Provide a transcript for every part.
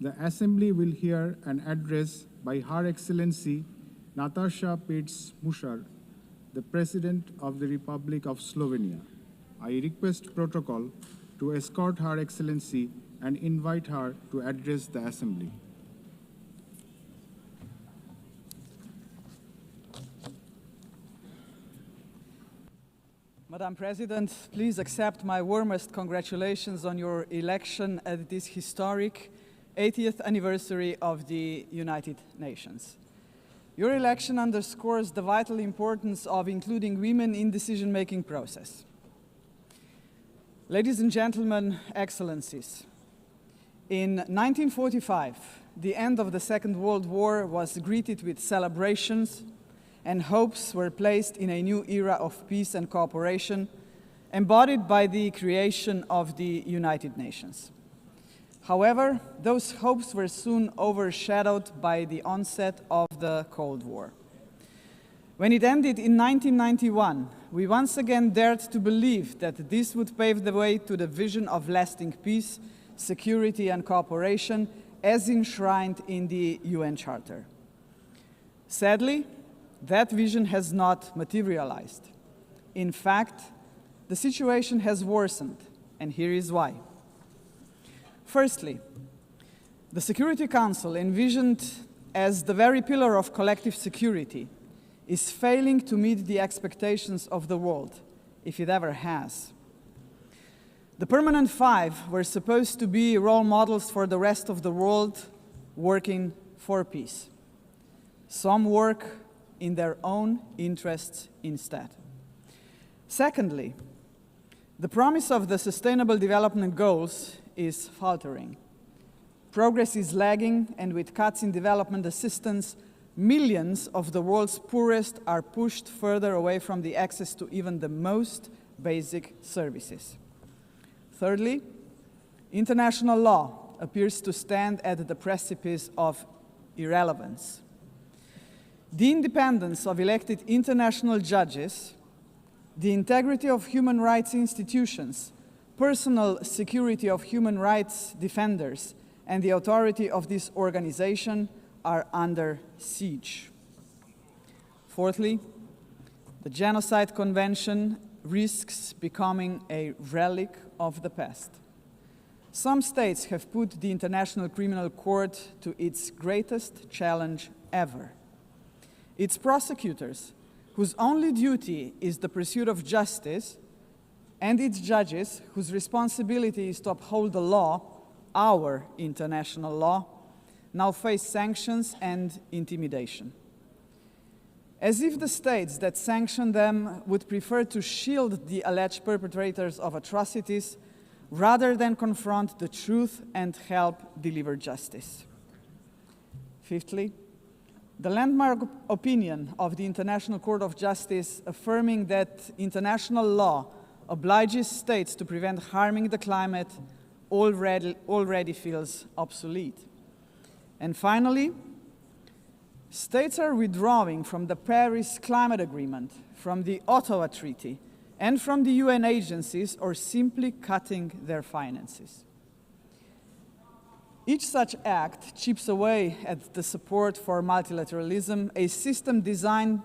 the Assembly will hear an address by Her Excellency Nataša Pirc-Musar, the President of the Republic of Slovenia. I request protocol to escort Her Excellency and invite her to address the Assembly. Madam President, please accept my warmest congratulations on your election at this historic 80th anniversary of the United Nations. Your election underscores the vital importance of including women in the decision-making process. Ladies and gentlemen, Excellencies, in 1945, the end of the Second World War was greeted with celebrations, and hopes were placed in a new era of peace and cooperation, embodied by the creation of the United Nations. However, those hopes were soon overshadowed by the onset of the Cold War. When it ended in 1991, we once again dared to believe that this would pave the way to the vision of lasting peace, security and cooperation as enshrined in the UN Charter. Sadly, that vision has not materialized. In fact, the situation has worsened, and here is why. Firstly, the Security Council, envisioned as the very pillar of collective security, is failing to meet the expectations of the world, if it ever has. The Permanent Five were supposed to be role models for the rest of the world working for peace. Some work in their own interests instead. Secondly, the promise of the Sustainable Development Goals is faltering. Progress is lagging, and with cuts in development assistance, millions of the world's poorest are pushed further away from the access to even the most basic services. Thirdly, international law appears to stand at the precipice of irrelevance. The independence of elected international judges, the integrity of human rights institutions, personal security of human rights defenders, and the authority of this organization are under siege. Fourthly, the Genocide Convention risks becoming a relic of the past. Some states have put the International Criminal Court to its greatest challenge ever. Its prosecutors, whose only duty is the pursuit of justice, and its judges, whose responsibility is to uphold the law, our international law, now face sanctions and intimidation. As if the states that sanction them would prefer to shield the alleged perpetrators of atrocities rather than confront the truth and help deliver justice. Fifthly, the landmark opinion of the International Court of Justice affirming that international law obliges states to prevent harming the climate already feels obsolete. And finally, states are withdrawing from the Paris Climate Agreement, from the Ottawa Treaty, and from the UN agencies, or simply cutting their finances. Each such act chips away at the support for multilateralism, a system designed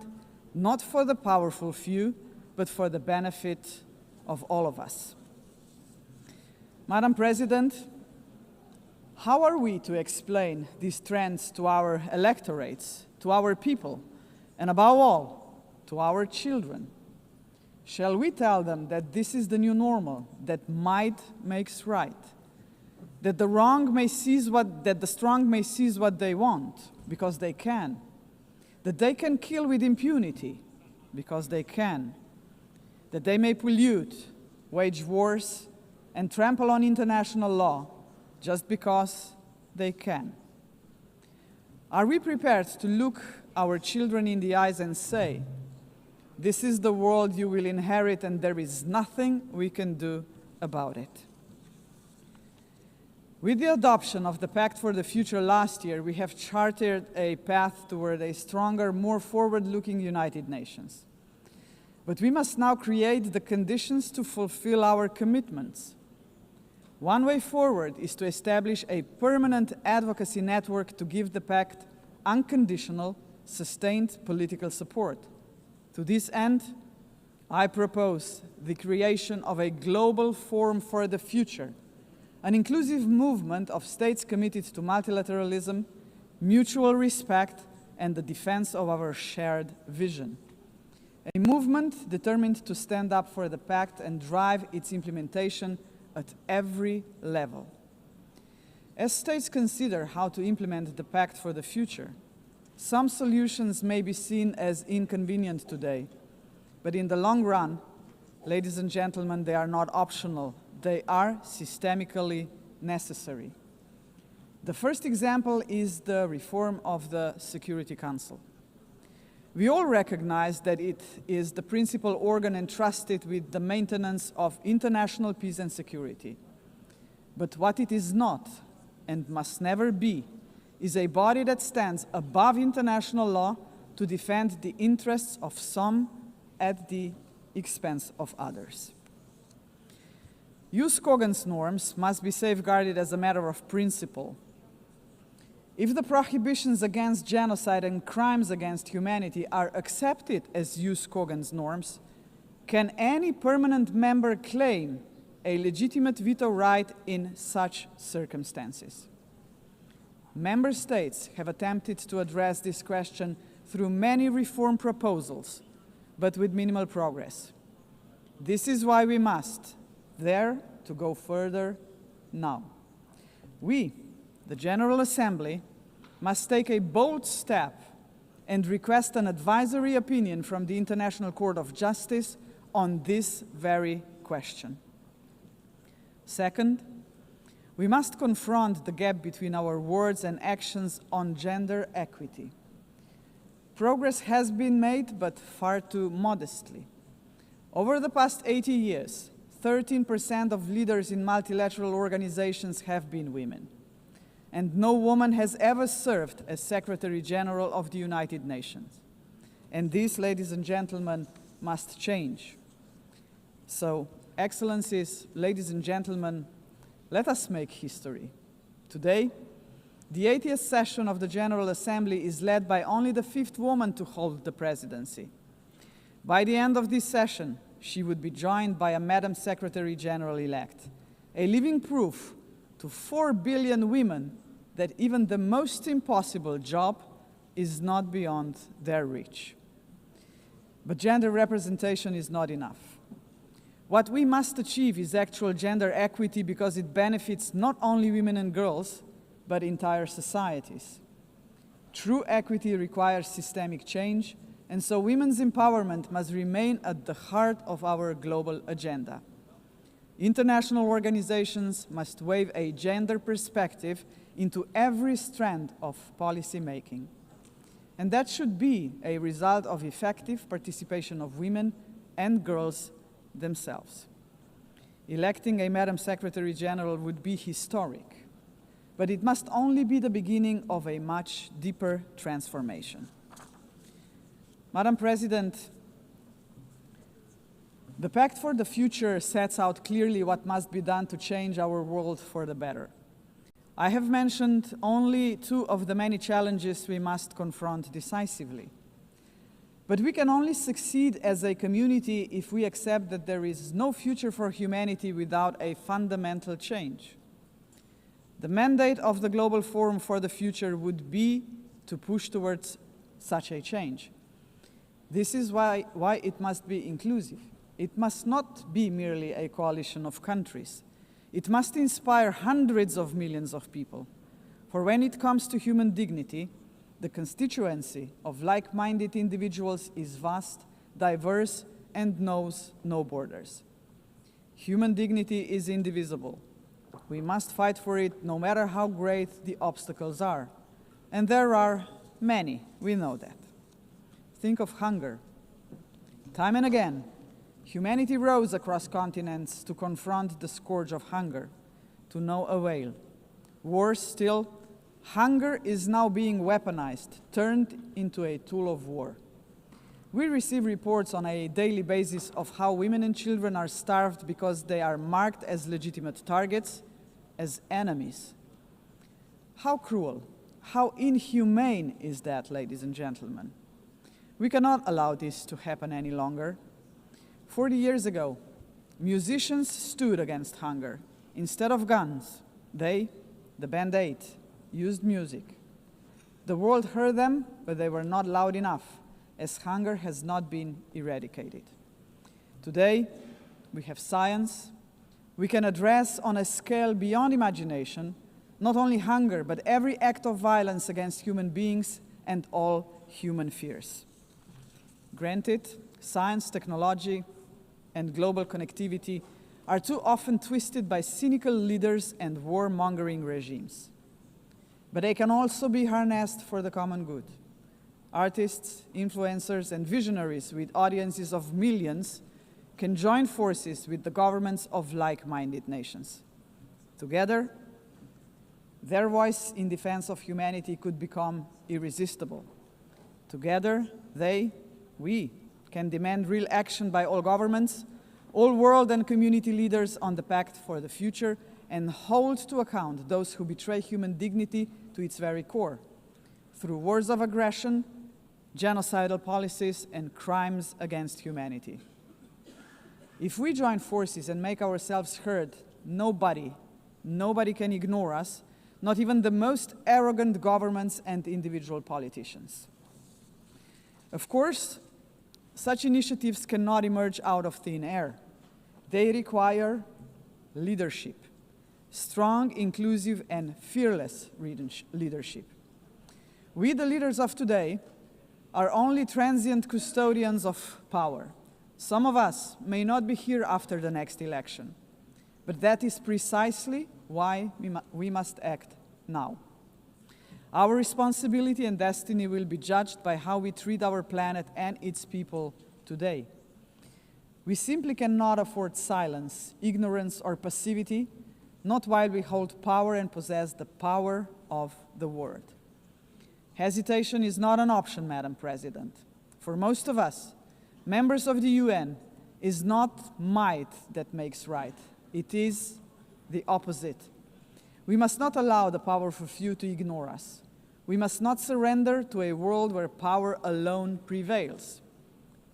not for the powerful few, but for the benefit of all of us. Madam President, how are we to explain these trends to our electorates, to our people, and above all, to our children? Shall we tell them that this is the new normal, that might makes right, that the strong may seize what they want because they can, that they can kill with impunity because they can, that they may pollute, wage wars, and trample on international law just because they can? Are we prepared to look our children in the eyes and say, "This is the world you will inherit and there is nothing we can do about it"? With the adoption of the Pact for the Future last year, we have charted a path toward a stronger, more forward-looking United Nations. But we must now create the conditions to fulfill our commitments. One way forward is to establish a permanent advocacy network to give the pact unconditional, sustained political support. To this end, I propose the creation of a global forum for the future, an inclusive movement of states committed to multilateralism, mutual respect, and the defense of our shared vision. A movement determined to stand up for the pact and drive its implementation at every level. As states consider how to implement the pact for the future, some solutions may be seen as inconvenient today, but in the long run, ladies and gentlemen, they are not optional. They are systemically necessary. The first example is the reform of the Security Council. We all recognize that it is the principal organ entrusted with the maintenance of international peace and security. But what it is not, and must never be, is a body that stands above international law to defend the interests of some at the expense of others. UNGA's norms must be safeguarded as a matter of principle. If the prohibitions against genocide and crimes against humanity are accepted as UNGA's norms, can any permanent member claim a legitimate veto right in such circumstances? Member states have attempted to address this question through many reform proposals, but with minimal progress. This is why we must dare to go further now. We, the General Assembly, must take a bold step and request an advisory opinion from the International Court of Justice on this very question. Second, we must confront the gap between our words and actions on gender equity. Progress has been made, but far too modestly. Over the past 80 years, 13% of leaders in multilateral organizations have been women. And no woman has ever served as Secretary General of the United Nations. And this, ladies and gentlemen, must change. So, Excellencies, ladies and gentlemen, let us make history. Today, the 80th session of the General Assembly is led by only the 5th woman to hold the presidency. By the end of this session, she would be joined by a Madam Secretary General-elect, a living proof to 4 billion women that even the most impossible job is not beyond their reach. But gender representation is not enough. What we must achieve is actual gender equity because it benefits not only women and girls, but entire societies. True equity requires systemic change, and so women's empowerment must remain at the heart of our global agenda. International organizations must weave a gender perspective into every strand of policy making. And that should be a result of effective participation of women and girls themselves. Electing a Madam Secretary General would be historic, but it must only be the beginning of a much deeper transformation. Madam President, the Pact for the Future sets out clearly what must be done to change our world for the better. I have mentioned only 2 of the many challenges we must confront decisively. But we can only succeed as a community if we accept that there is no future for humanity without a fundamental change. The mandate of the Global Forum for the Future would be to push towards such a change. This is why it must be inclusive. It must not be merely a coalition of countries. It must inspire hundreds of millions of people. For when it comes to human dignity, the constituency of like-minded individuals is vast, diverse, and knows no borders. Human dignity is indivisible. We must fight for it no matter how great the obstacles are. And there are many, we know that. Think of hunger. Time and again, humanity rose across continents to confront the scourge of hunger, to no avail. Worse still, hunger is now being weaponized, turned into a tool of war. We receive reports on a daily basis of how women and children are starved because they are marked as legitimate targets, as enemies. How cruel, how inhumane is that, ladies and gentlemen? We cannot allow this to happen any longer. 40 years ago, musicians stood against hunger. Instead of guns, they, the Band 8, used music. The world heard them, but they were not loud enough, as hunger has not been eradicated. Today, we have science. We can address on a scale beyond imagination not only hunger, but every act of violence against human beings and all human fears. Granted, science, technology, and global connectivity are too often twisted by cynical leaders and warmongering regimes. But they can also be harnessed for the common good. Artists, influencers, and visionaries with audiences of millions can join forces with the governments of like-minded nations. Together, their voice in defense of humanity could become irresistible. Together, we can demand real action by all governments, all world and community leaders on the Pact for the Future, and hold to account those who betray human dignity to its very core, through wars of aggression, genocidal policies, and crimes against humanity. If we join forces and make ourselves heard, nobody can ignore us, not even the most arrogant governments and individual politicians. Of course, such initiatives cannot emerge out of thin air. They require leadership, strong, inclusive, and fearless leadership. We, the leaders of today, are only transient custodians of power. Some of us may not be here after the next election, but that is precisely why we must act now. Our responsibility and destiny will be judged by how we treat our planet and its people today. We simply cannot afford silence, ignorance, or passivity, not while we hold power and possess the power of the word. Hesitation is not an option, Madam President. For most of us, members of the UN, is not might that makes right. It is the opposite. We must not allow the powerful few to ignore us. We must not surrender to a world where power alone prevails.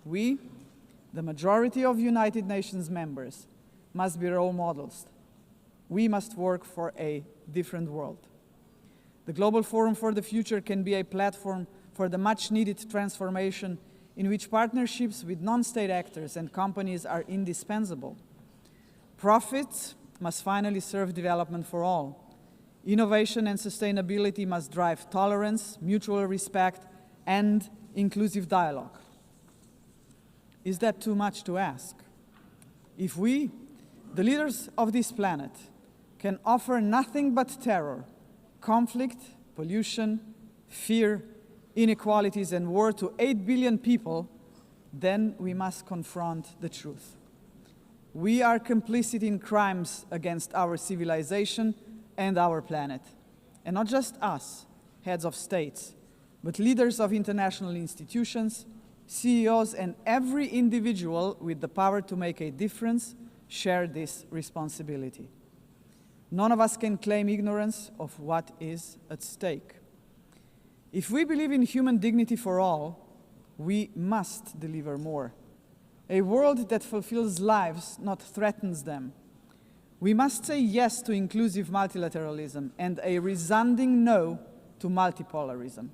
We, the majority of United Nations members, must be role models. We must work for a different world. The Global Forum for the Future can be a platform for the much-needed transformation in which partnerships with non-state actors and companies are indispensable. Profits must finally serve development for all. Innovation and sustainability must drive tolerance, mutual respect, and inclusive dialogue. Is that too much to ask? If we, the leaders of this planet, can offer nothing but terror, conflict, pollution, fear, inequalities, and war to 8 billion people, then we must confront the truth. We are complicit in crimes against our civilization and our planet. And not just us, heads of states, but leaders of international institutions, CEOs, and every individual with the power to make a difference share this responsibility. None of us can claim ignorance of what is at stake. If we believe in human dignity for all, we must deliver more. A world that fulfills lives, not threatens them. We must say yes to inclusive multilateralism and a resounding no to multipolarism.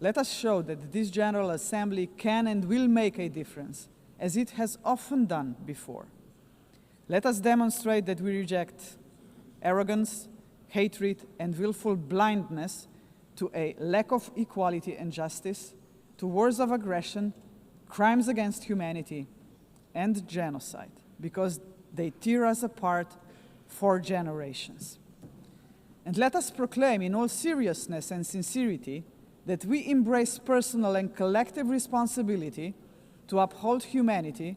Let us show that this General Assembly can and will make a difference, as it has often done before. Let us demonstrate that we reject arrogance, hatred, and willful blindness to a lack of equality and justice, to wars of aggression, crimes against humanity, and genocide, because they tear us apart for generations. And let us proclaim in all seriousness and sincerity that we embrace personal and collective responsibility to uphold humanity,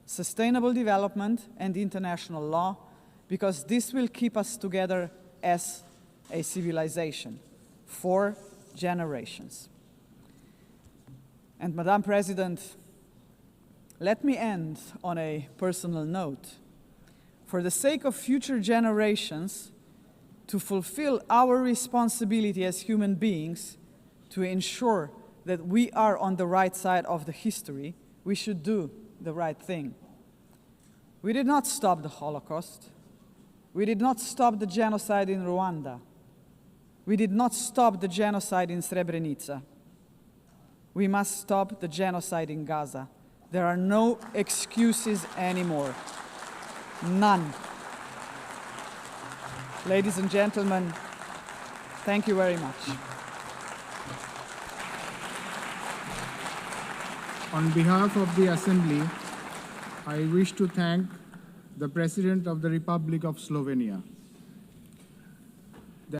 sustainable development, and international law, because this will keep us together as a civilization for generations. And Madam President, let me end on a personal note. For the sake of future generations, to fulfill our responsibility as human beings, to ensure that we are on the right side of the history, we should do the right thing. We did not stop the Holocaust. We did not stop the genocide in Rwanda. We did not stop the genocide in Srebrenica. We must stop the genocide in Gaza. There are no excuses anymore. None. Ladies and gentlemen, thank you very much. On behalf of the Assembly, I wish to thank the President of the Republic of Slovenia.